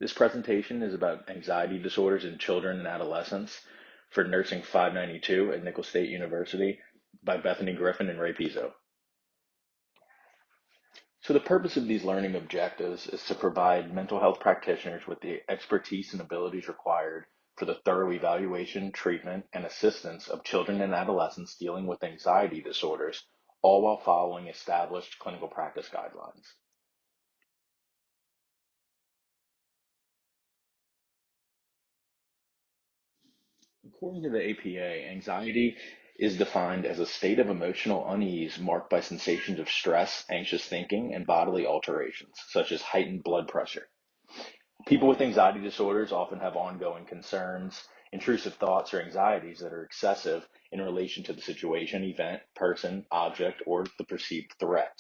This presentation is about anxiety disorders in children and adolescents for Nursing 592 at Nicholls State University by Bethany Griffin and Ray Pizzo. So the purpose of these learning objectives is to provide mental health practitioners with the expertise and abilities required for the thorough evaluation, treatment, and assistance of children and adolescents dealing with anxiety disorders, all while following established clinical practice guidelines. According to the APA, anxiety is defined as a state of emotional unease marked by sensations of stress, anxious thinking, and bodily alterations, such as heightened blood pressure. People with anxiety disorders often have ongoing concerns, intrusive thoughts, or anxieties that are excessive in relation to the situation, event, person, object, or the perceived threat.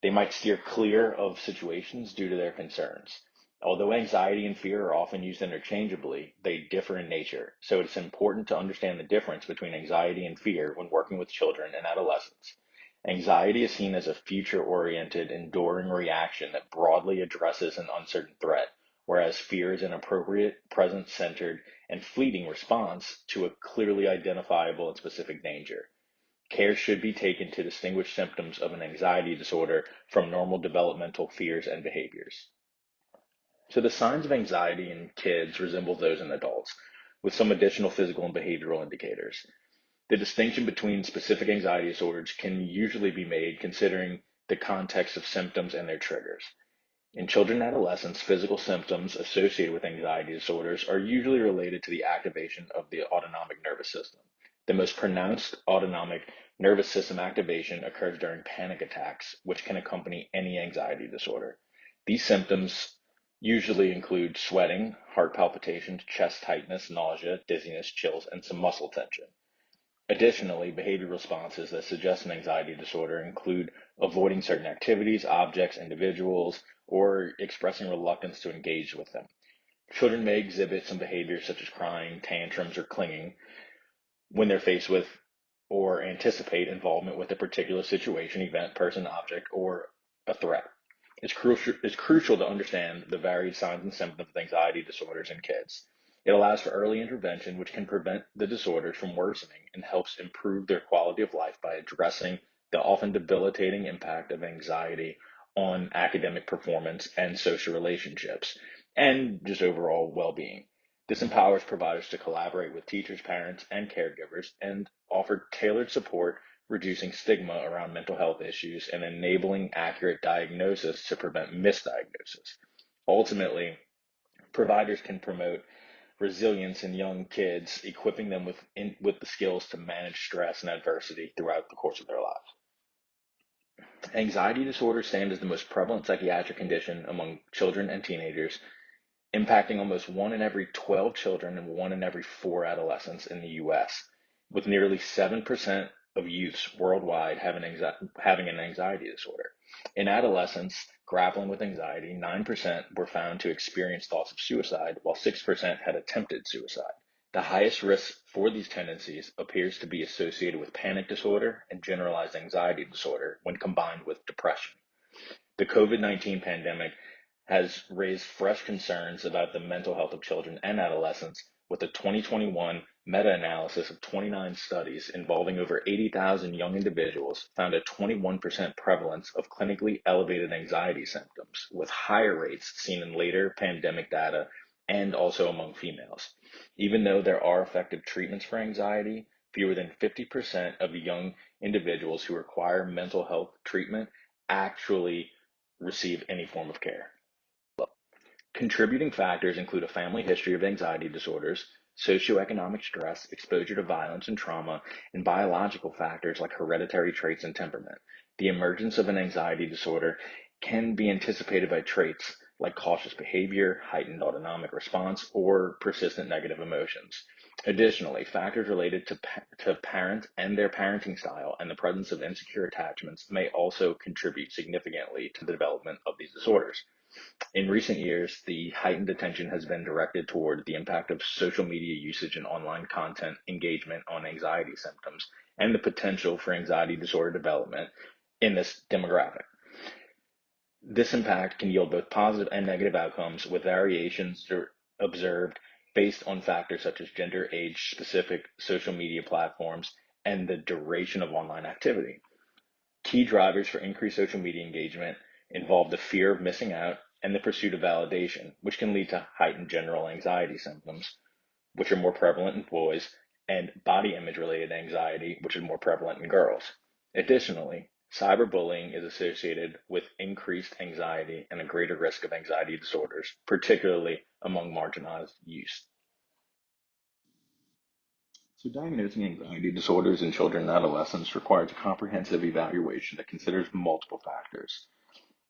They might steer clear of situations due to their concerns. Although anxiety and fear are often used interchangeably, they differ in nature, so it's important to understand the difference between anxiety and fear when working with children and adolescents. Anxiety is seen as a future-oriented, enduring reaction that broadly addresses an uncertain threat, whereas fear is an appropriate, present-centered, and fleeting response to a clearly identifiable and specific danger. Care should be taken to distinguish symptoms of an anxiety disorder from normal developmental fears and behaviors. So the signs of anxiety in kids resemble those in adults, with some additional physical and behavioral indicators. The distinction between specific anxiety disorders can usually be made considering the context of symptoms and their triggers. In children and adolescents, physical symptoms associated with anxiety disorders are usually related to the activation of the autonomic nervous system. The most pronounced autonomic nervous system activation occurs during panic attacks, which can accompany any anxiety disorder. These symptoms usually include sweating, heart palpitations, chest tightness, nausea, dizziness, chills, and some muscle tension. Additionally, behavior responses that suggest an anxiety disorder include avoiding certain activities, objects, individuals, or expressing reluctance to engage with them. Children may exhibit some behaviors such as crying, tantrums, or clinging when they're faced with or anticipate involvement with a particular situation, event, person, object, or a threat. It's crucial to understand the varied signs and symptoms of anxiety disorders in kids. It allows for early intervention, which can prevent the disorders from worsening and helps improve their quality of life by addressing the often debilitating impact of anxiety on academic performance and social relationships, and just overall well-being. This empowers providers to collaborate with teachers, parents, and caregivers and offer tailored support, reducing stigma around mental health issues and enabling accurate diagnosis to prevent misdiagnosis. Ultimately, providers can promote resilience in young kids, equipping them with the skills to manage stress and adversity throughout the course of their lives. Anxiety disorder stands as the most prevalent psychiatric condition among children and teenagers, impacting almost 1 in every 12 children and 1 in every 4 adolescents in the US, with nearly 7% of youths worldwide having an anxiety disorder. In adolescents grappling with anxiety, 9% were found to experience thoughts of suicide, while 6% had attempted suicide. The highest risk for these tendencies appears to be associated with panic disorder and generalized anxiety disorder when combined with depression. The COVID-19 pandemic has raised fresh concerns about the mental health of children and adolescents, with a 2021 meta-analysis of 29 studies involving over 80,000 young individuals found a 21% prevalence of clinically elevated anxiety symptoms, with higher rates seen in later pandemic data and also among females. Even though there are effective treatments for anxiety, fewer than 50% of young individuals who require mental health treatment actually receive any form of care. Contributing factors include a family history of anxiety disorders, socioeconomic stress, exposure to violence and trauma, and biological factors like hereditary traits and temperament. The emergence of an anxiety disorder can be anticipated by traits like cautious behavior, heightened autonomic response, or persistent negative emotions. Additionally, factors related to parents and their parenting style and the presence of insecure attachments may also contribute significantly to the development of these disorders. In recent years, the heightened attention has been directed toward the impact of social media usage and online content engagement on anxiety symptoms and the potential for anxiety disorder development in this demographic. This impact can yield both positive and negative outcomes, with variations observed based on factors such as gender, age, specific social media platforms, and the duration of online activity. Key drivers for increased social media engagement involve the fear of missing out and the pursuit of validation, which can lead to heightened general anxiety symptoms, which are more prevalent in boys, and body image related anxiety, which is more prevalent in girls. Additionally, cyberbullying is associated with increased anxiety and a greater risk of anxiety disorders, particularly among marginalized youth. So diagnosing anxiety disorders in children and adolescents requires a comprehensive evaluation that considers multiple factors.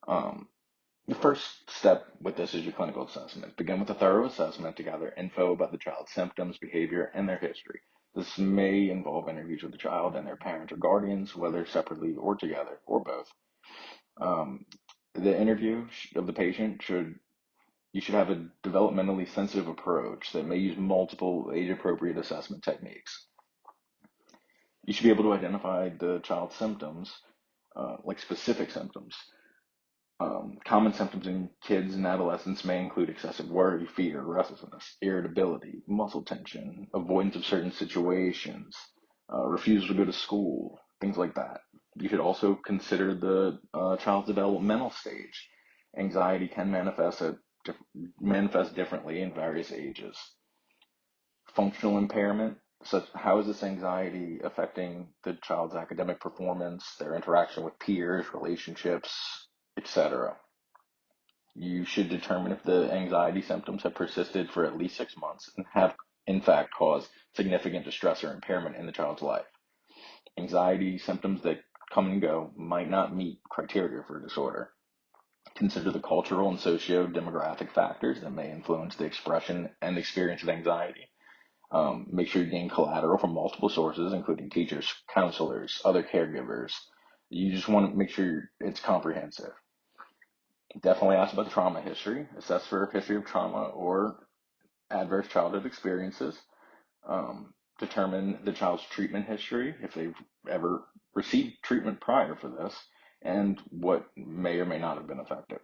Um, the first step with this is your clinical assessment. Begin with a thorough assessment to gather info about the child's symptoms, behavior, and their history. This may involve interviews with the child and their parents or guardians, whether separately or together, or both. Um, the interview of the patient you should have a developmentally sensitive approach that may use multiple age-appropriate assessment techniques. You should be able to identify the child's symptoms, like specific symptoms. Common symptoms in kids and adolescents may include excessive worry, fear, restlessness, irritability, muscle tension, avoidance of certain situations, refusal to go to school, things like that. You should also consider the child's developmental stage. Anxiety can manifest differently in various ages. Functional impairment, such how is this anxiety affecting the child's academic performance, their interaction with peers, relationships, etc. You should determine if the anxiety symptoms have persisted for at least 6 months and have, in fact, caused significant distress or impairment in the child's life. Anxiety symptoms that come and go might not meet criteria for disorder. Consider the cultural and socio-demographic factors that may influence the expression and experience of anxiety. Make sure you gain collateral from multiple sources, including teachers, counselors, other caregivers. You just want to make sure it's comprehensive. Definitely ask about the trauma history. Assess for a history of trauma or adverse childhood experiences. Determine the child's treatment history, if they've ever received treatment prior for this, and what may or may not have been effective.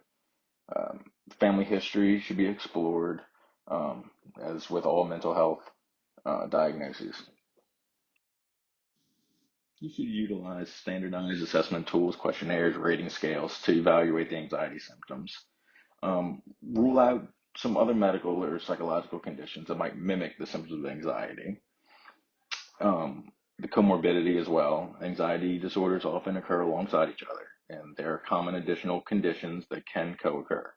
Family history should be explored, as with all mental health diagnoses. You should utilize standardized assessment tools, questionnaires, rating scales to evaluate the anxiety symptoms. Rule out some other medical or psychological conditions that might mimic the symptoms of anxiety. The comorbidity as well. Anxiety disorders often occur alongside each other, and there are common additional conditions that can co-occur.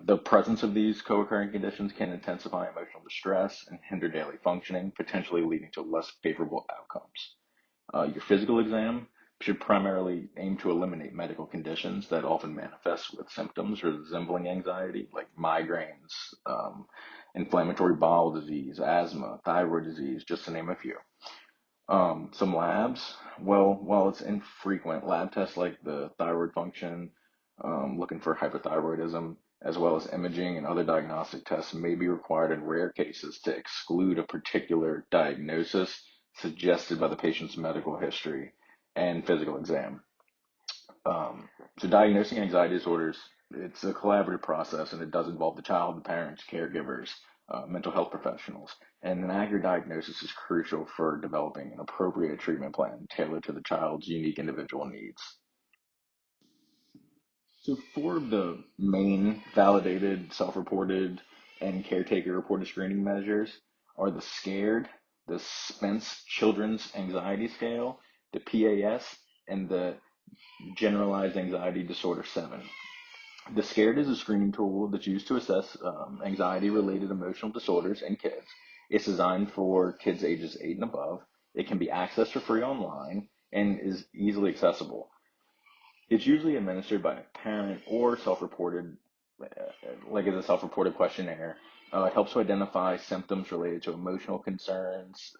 The presence of these co-occurring conditions can intensify emotional distress and hinder daily functioning, potentially leading to less favorable outcomes. Your physical exam should primarily aim to eliminate medical conditions that often manifest with symptoms resembling anxiety, like migraines, inflammatory bowel disease, asthma, thyroid disease, just to name a few. Some labs, well, while it's infrequent, lab tests like the thyroid function, looking for hypothyroidism, as well as imaging and other diagnostic tests may be required in rare cases to exclude a particular diagnosis suggested by the patient's medical history and physical exam. So diagnosing anxiety disorders, it's a collaborative process, and it does involve the child, the parents, caregivers, mental health professionals. And an accurate diagnosis is crucial for developing an appropriate treatment plan tailored to the child's unique individual needs. So four of the main validated, self-reported, and caretaker-reported screening measures are the SCARED, the Spence Children's Anxiety Scale, the PAS, and the Generalized Anxiety Disorder 7. The SCARED is a screening tool that's used to assess anxiety-related emotional disorders in kids. It's designed for kids ages 8 and above. It can be accessed for free online and is easily accessible. It's usually administered by a parent or self-reported, like as a self-reported questionnaire. It helps to identify symptoms related to emotional concerns.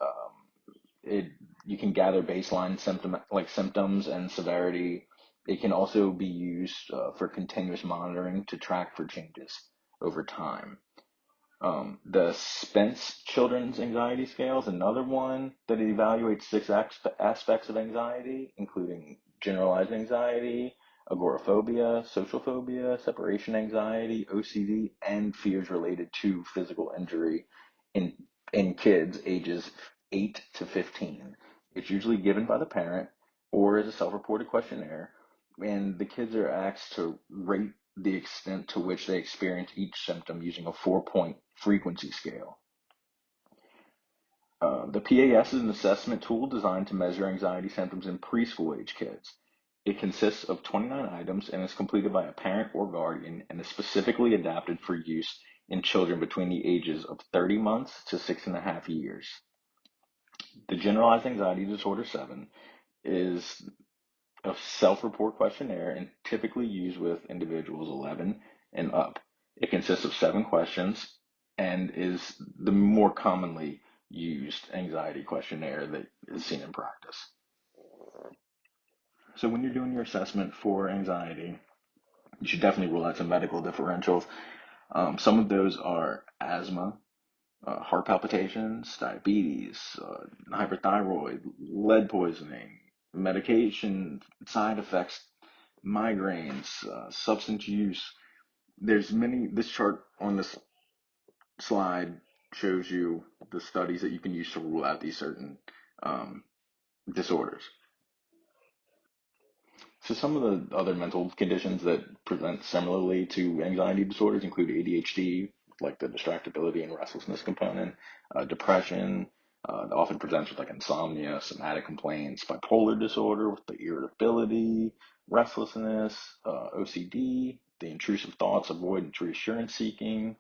You can gather baseline symptoms and severity. It can also be used for continuous monitoring to track for changes over time. The Spence Children's Anxiety Scale is another one that evaluates six aspects of anxiety, including generalized anxiety, agoraphobia, social phobia, separation anxiety, OCD, and fears related to physical injury in in kids ages 8 to 15. It's usually given by the parent or as a self-reported questionnaire, and the kids are asked to rate the extent to which they experience each symptom using a 4-point frequency scale. The PAS is an assessment tool designed to measure anxiety symptoms in preschool age kids. It consists of 29 items and is completed by a parent or guardian and is specifically adapted for use in children between the ages of 30 months to 6.5 years. The Generalized Anxiety Disorder 7 is a self-report questionnaire and typically used with individuals 11 and up. It consists of 7 questions and is the more commonly used anxiety questionnaire that is seen in practice. So when you're doing your assessment for anxiety, you should definitely rule out some medical differentials. Some of those are asthma, heart palpitations, diabetes, hyperthyroid, lead poisoning, medication side effects, migraines, substance use. There's many. This chart on this slide shows you the studies that you can use to rule out these certain um, disorders. So some of the other mental conditions that present similarly to anxiety disorders include ADHD, like the distractibility and restlessness component, depression, that often presents with like insomnia, somatic complaints, bipolar disorder with the irritability, restlessness, OCD, the intrusive thoughts, avoidance, reassurance seeking,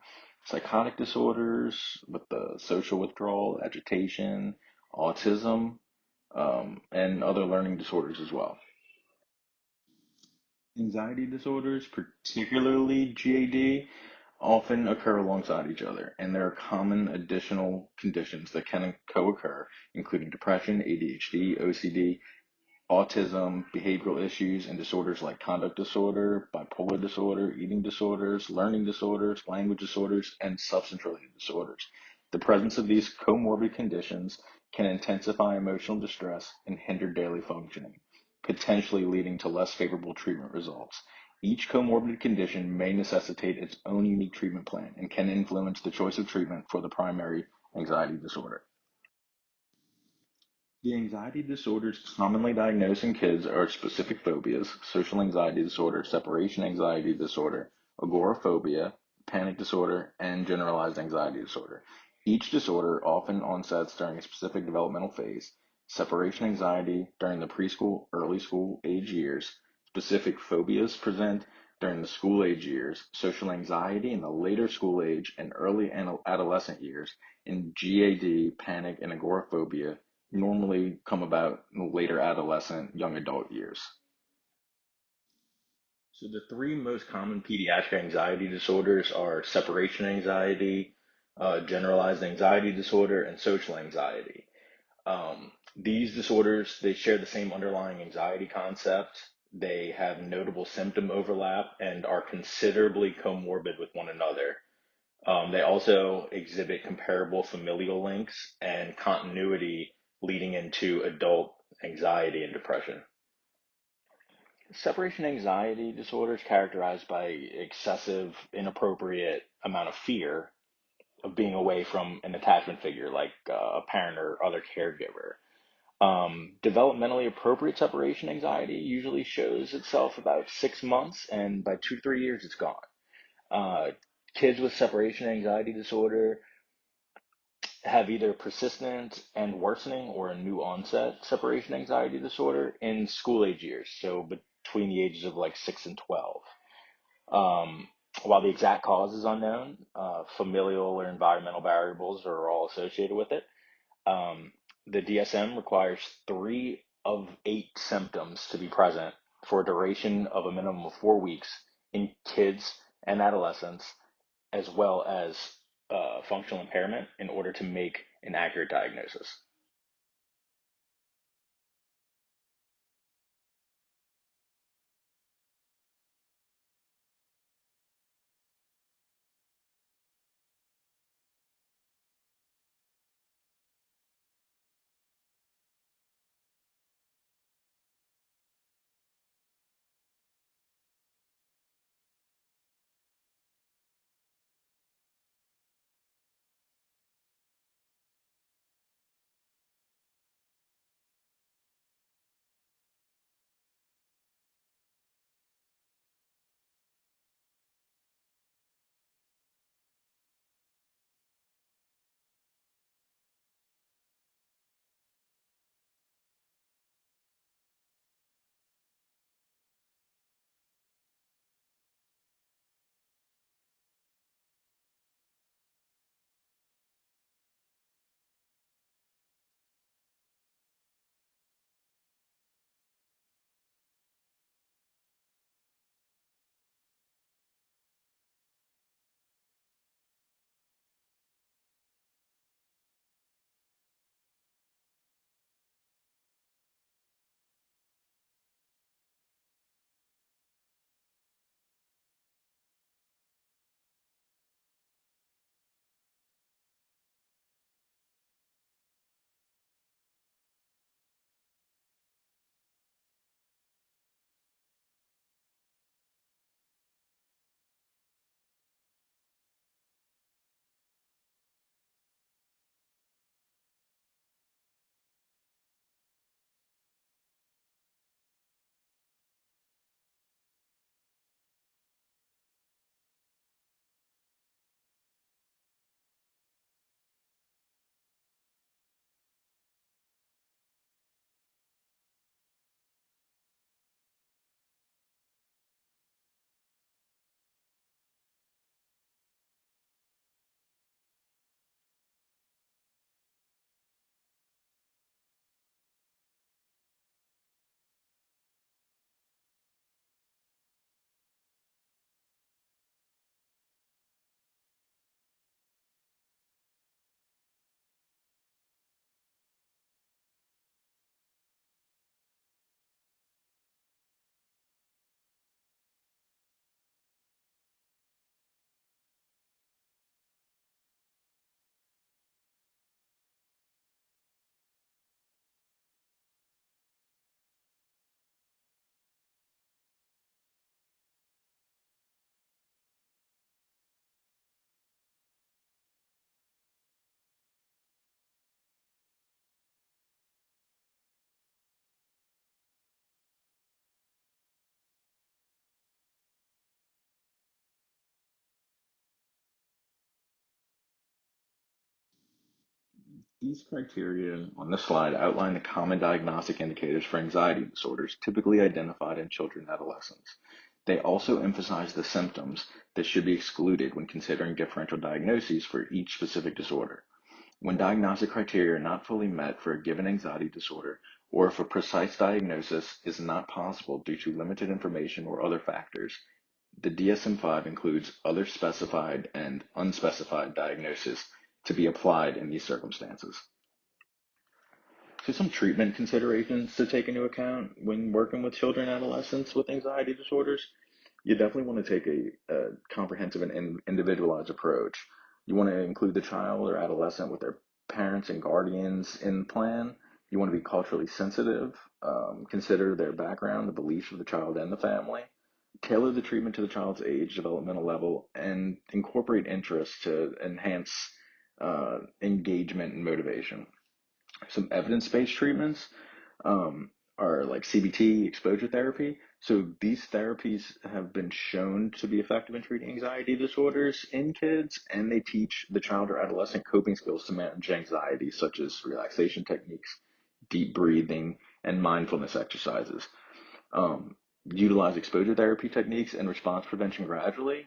psychotic disorders with the social withdrawal, agitation, autism, and other learning disorders as well. Anxiety disorders, particularly GAD, often occur alongside each other, and there are common additional conditions that can co-occur, including depression, ADHD, OCD, autism, behavioral issues, and disorders like conduct disorder, bipolar disorder, eating disorders, learning disorders, language disorders, and substance-related disorders. The presence of these comorbid conditions can intensify emotional distress and hinder daily functioning, potentially leading to less favorable treatment results. Each comorbid condition may necessitate its own unique treatment plan and can influence the choice of treatment for the primary anxiety disorder. The anxiety disorders commonly diagnosed in kids are specific phobias, social anxiety disorder, separation anxiety disorder, agoraphobia, panic disorder, and generalized anxiety disorder. Each disorder often onsets during a specific developmental phase. Separation anxiety during the preschool, early school age years. Specific phobias present during the school age years. Social anxiety in the later school age and early adolescent years. And GAD, panic, and agoraphobia normally come about in later adolescent, young adult years. So the three most common pediatric anxiety disorders are separation anxiety, generalized anxiety disorder, and social anxiety. These disorders, they share the same underlying anxiety concept. They have notable symptom overlap and are considerably comorbid with one another. They also exhibit comparable familial links and continuity leading into adult anxiety and depression. Separation anxiety disorder is characterized by excessive, inappropriate amount of fear of being away from an attachment figure like a parent or other caregiver. Developmentally appropriate separation anxiety usually shows itself about 6 months, and by 2 to 3 years, it's gone. Uh, Kids with separation anxiety disorder have either persistent and worsening or a new onset separation anxiety disorder in school age years, so between the ages of like 6 and 12. Um, while the exact cause is unknown, familial or environmental variables are all associated with it. Um, the DSM requires 3 of 8 symptoms to be present for a duration of a minimum of 4 weeks in kids and adolescents, as well as functional impairment in order to make an accurate diagnosis. These criteria on this slide outline the common diagnostic indicators for anxiety disorders typically identified in children and adolescents. They also emphasize the symptoms that should be excluded when considering differential diagnoses for each specific disorder. When diagnostic criteria are not fully met for a given anxiety disorder, or if a precise diagnosis is not possible due to limited information or other factors, the DSM-5 includes other specified and unspecified diagnoses to be applied in these circumstances. So some treatment considerations to take into account when working with children and adolescents with anxiety disorders. You definitely want to take a comprehensive and individualized approach. You want to include the child or adolescent with their parents and guardians in the plan. You want to be culturally sensitive, consider their background, the beliefs of the child and the family, tailor the treatment to the child's age, developmental level, and incorporate interests to enhance engagement and motivation. Some evidence-based treatments are like CBT, exposure therapy. So these therapies have been shown to be effective in treating anxiety disorders in kids, and they teach the child or adolescent coping skills to manage anxiety, such as relaxation techniques, deep breathing, and mindfulness exercises. Utilize exposure therapy techniques and response prevention gradually.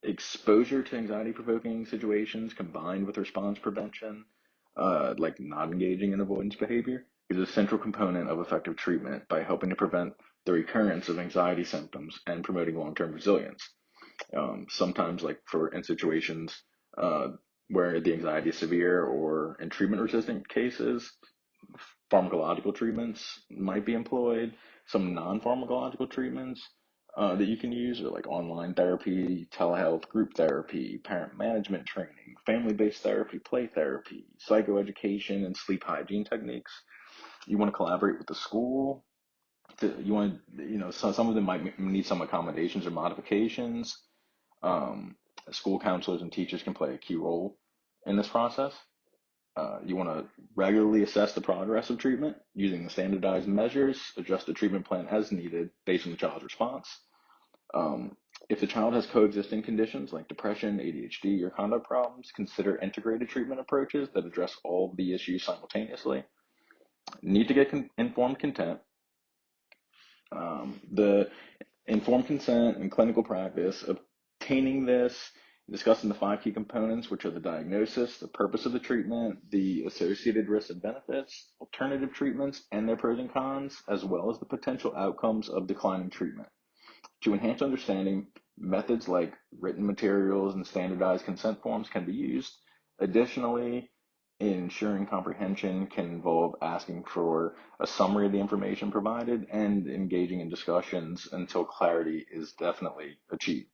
Exposure to anxiety provoking situations combined with response prevention, like not engaging in avoidance behavior, is a central component of effective treatment by helping to prevent the recurrence of anxiety symptoms and promoting long term resilience. Sometimes, like for in situations where the anxiety is severe or in treatment resistant cases, pharmacological treatments might be employed. Some non-pharmacological treatments that you can use are like online therapy, telehealth, group therapy, parent management training, family-based therapy, play therapy, psychoeducation, and sleep hygiene techniques. You want to collaborate with the school. You want to, some of them might need some accommodations or modifications. Um, School counselors and teachers can play a key role in this process. You want to regularly assess the progress of treatment using the standardized measures, adjust the treatment plan as needed based on the child's response. Um, if the child has coexisting conditions like depression, ADHD, or conduct problems, consider integrated treatment approaches that address all of the issues simultaneously. Need to get informed consent. The informed consent and clinical practice, obtaining this, discussing the five key components, which are the diagnosis, the purpose of the treatment, the associated risks and benefits, alternative treatments, and their pros and cons, as well as the potential outcomes of declining treatment. To enhance understanding, methods like written materials and standardized consent forms can be used. Additionally, ensuring comprehension can involve asking for a summary of the information provided and engaging in discussions until clarity is definitely achieved.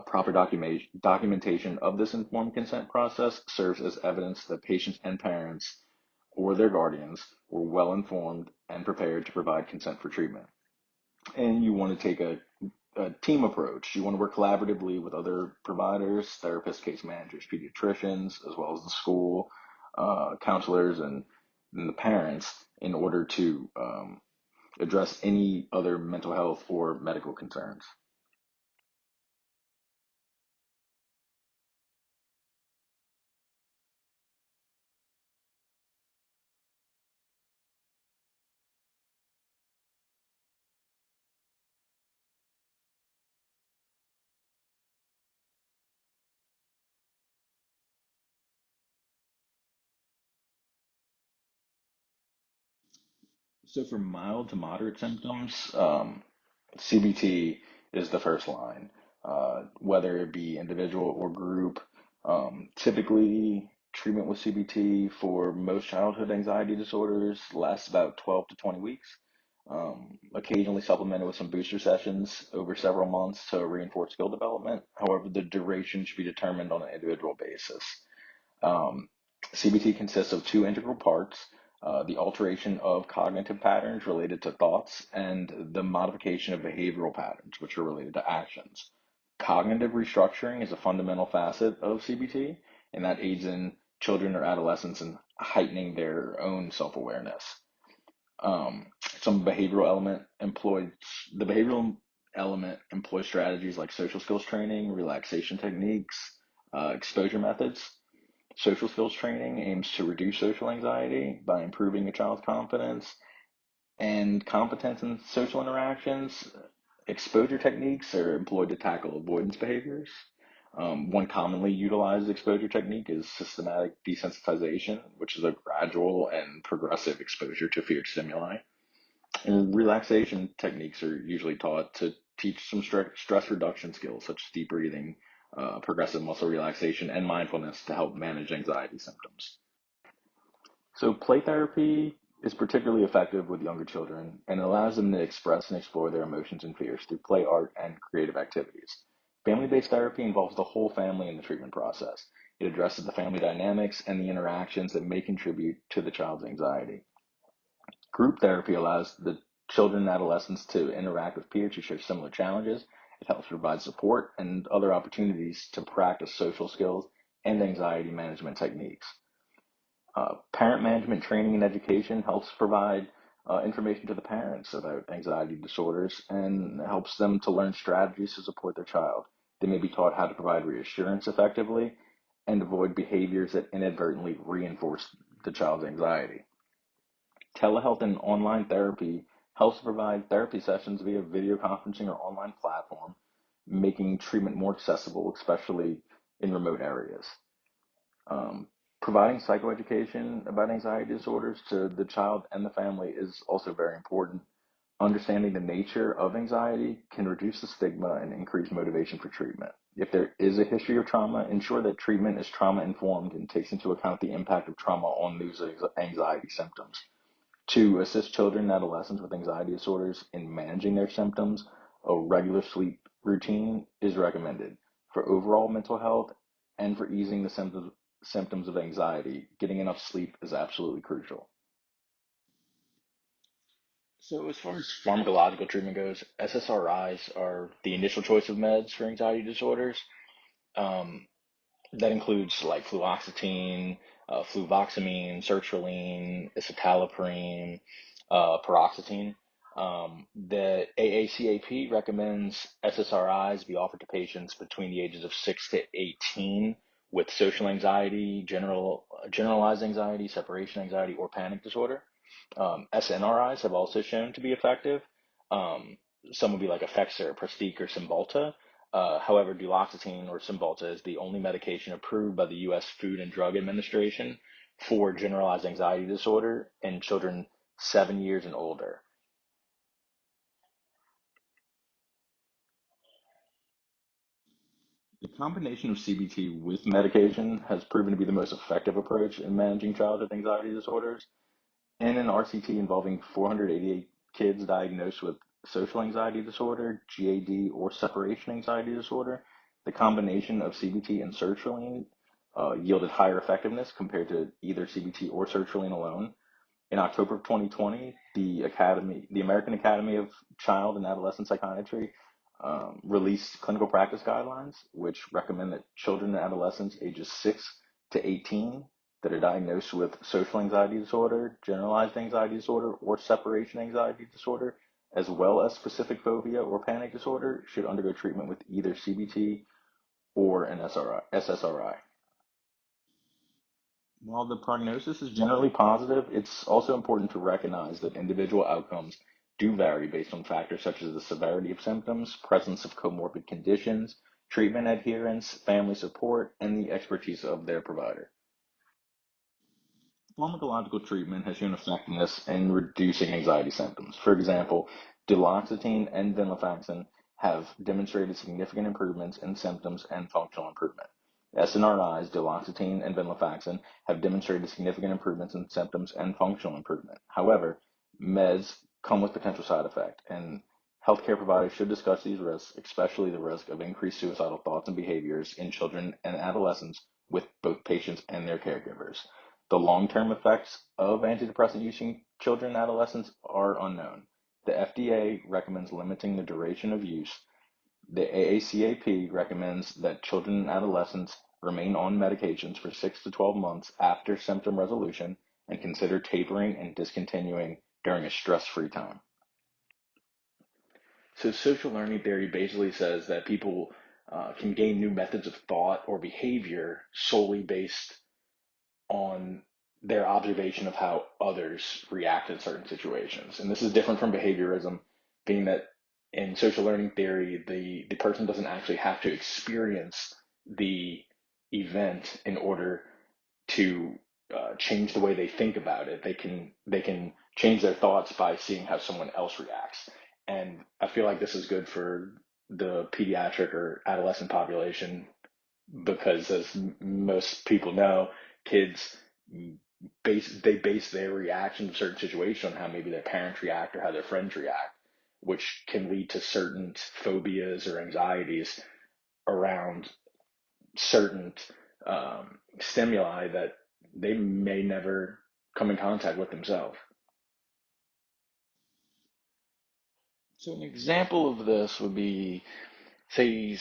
Proper documentation of this informed consent process serves as evidence that patients and parents or their guardians were well informed and prepared to provide consent for treatment. And you want to take a team approach. You want to work collaboratively with other providers, therapists, case managers, pediatricians, as well as the school, counselors, and the parents in order to address any other mental health or medical concerns. So for mild to moderate symptoms, CBT is the first line, whether it be individual or group. Typically, treatment with CBT for most childhood anxiety disorders lasts about 12 to 20 weeks, occasionally supplemented with some booster sessions over several months to reinforce skill development. However, the duration should be determined on an individual basis. Um, CBT consists of two integral parts, the alteration of cognitive patterns related to thoughts and the modification of behavioral patterns, which are related to actions. Cognitive restructuring is a fundamental facet of CBT, and that aids in children or adolescents in heightening their own self-awareness. Some behavioral element employed, the behavioral element employs strategies like social skills training, relaxation techniques, exposure methods. Social skills training aims to reduce social anxiety by improving a child's confidence and competence in social interactions. Exposure techniques are employed to tackle avoidance behaviors. One commonly utilized exposure technique is systematic desensitization, which is a gradual and progressive exposure to feared stimuli. And relaxation techniques are usually taught to teach some stress reduction skills, such as deep breathing, progressive muscle relaxation, and mindfulness to help manage anxiety symptoms. So play therapy is particularly effective with younger children and allows them to express and explore their emotions and fears through play, art, and creative activities. Family-based therapy involves the whole family in the treatment process. It addresses the family dynamics and the interactions that may contribute to the child's anxiety. Group therapy allows the children and adolescents to interact with peers who share similar challenges. It helps provide support and other opportunities to practice social skills and anxiety management techniques. Parent management training and education helps provide information to the parents about anxiety disorders and helps them to learn strategies to support their child. They may be taught how to provide reassurance effectively and avoid behaviors that inadvertently reinforce the child's anxiety. Telehealth and online therapy helps provide therapy sessions via video conferencing or online platform, making treatment more accessible, especially in remote areas. Um, Providing psychoeducation about anxiety disorders to the child and the family is also very important. Understanding the nature of anxiety can reduce the stigma and increase motivation for treatment. If there is a history of trauma, ensure that treatment is trauma informed and takes into account the impact of trauma on these anxiety symptoms. To assist children and adolescents with anxiety disorders in managing their symptoms, a regular sleep routine is recommended. For overall mental health and for easing the symptoms of anxiety, getting enough sleep is absolutely crucial. So, as far as pharmacological treatment goes, SSRIs are the initial choice of meds for anxiety disorders. Um, That includes like fluoxetine, fluvoxamine, sertraline, escitalopram, paroxetine. The AACAP recommends SSRIs be offered to patients between the ages of 6 to 18 with social anxiety, generalized anxiety, separation anxiety, or panic disorder. SNRIs have also shown to be effective. Um, some would be like Effexor, Pristiq, or Cymbalta. However, duloxetine or Cymbalta is the only medication approved by the U.S. Food and Drug Administration for generalized anxiety disorder in children 7 years and older. The combination of CBT with medication has proven to be the most effective approach in managing childhood anxiety disorders. In an RCT involving 488 kids diagnosed with social anxiety disorder, GAD, or separation anxiety disorder, the combination of CBT and sertraline yielded higher effectiveness compared to either CBT or sertraline alone. In October of 2020, the American Academy of Child and Adolescent Psychiatry, released clinical practice guidelines, which recommend that children and adolescents ages 6 to 18 that are diagnosed with social anxiety disorder, generalized anxiety disorder, or separation anxiety disorder, as well as specific phobia or panic disorder, should undergo treatment with either CBT or an SSRI. While the prognosis is generally positive, it's also important to recognize that individual outcomes do vary based on factors such as the severity of symptoms, presence of comorbid conditions, treatment adherence, family support, and the expertise of their provider. Pharmacological treatment has shown effectiveness in reducing anxiety symptoms. For example, duloxetine and venlafaxine have demonstrated significant improvements in symptoms and functional improvement. SNRIs, duloxetine, and venlafaxine have demonstrated significant improvements in symptoms and functional improvement. However, meds come with potential side effects, and healthcare providers should discuss these risks, especially the risk of increased suicidal thoughts and behaviors in children and adolescents with both patients and their caregivers. The long-term effects of antidepressant use in children and adolescents are unknown. The FDA recommends limiting the duration of use. The AACAP recommends that children and adolescents remain on medications for 6 to 12 months after symptom resolution and consider tapering and discontinuing during a stress-free time. So social learning theory basically says that people can gain new methods of thought or behavior solely based on their observation of how others react in certain situations. And this is different from behaviorism, being that in social learning theory, the person doesn't actually have to experience the event in order to change the way they think about it. They can change their thoughts by seeing how someone else reacts. And I feel like this is good for the pediatric or adolescent population because, as most people know, kids base their reaction to certain situations on how maybe their parents react or how their friends react, which can lead to certain phobias or anxieties around certain stimuli that they may never come in contact with themselves. So an example of this would be, say,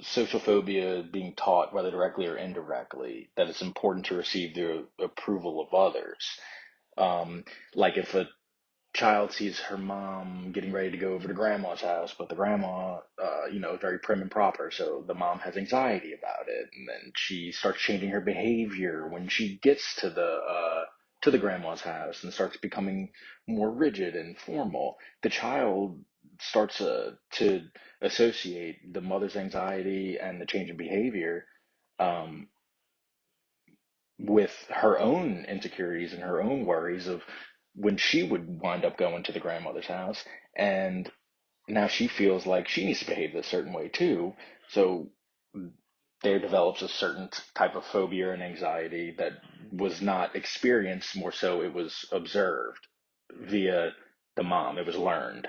social phobia being taught, whether directly or indirectly, that it's important to receive the approval of others. Um, like if a child sees her mom getting ready to go over to grandma's house, but the grandma, is very prim and proper, so the mom has anxiety about it, and then she starts changing her behavior when she gets to the grandma's house and starts becoming more rigid and formal. The child starts to associate the mother's anxiety and the change in behavior um, with her own insecurities and her own worries of when she would wind up going to the grandmother's house. And now she feels like she needs to behave this certain way too. So there develops a certain type of phobia and anxiety that was not experienced, more so it was observed via the mom. It was learned.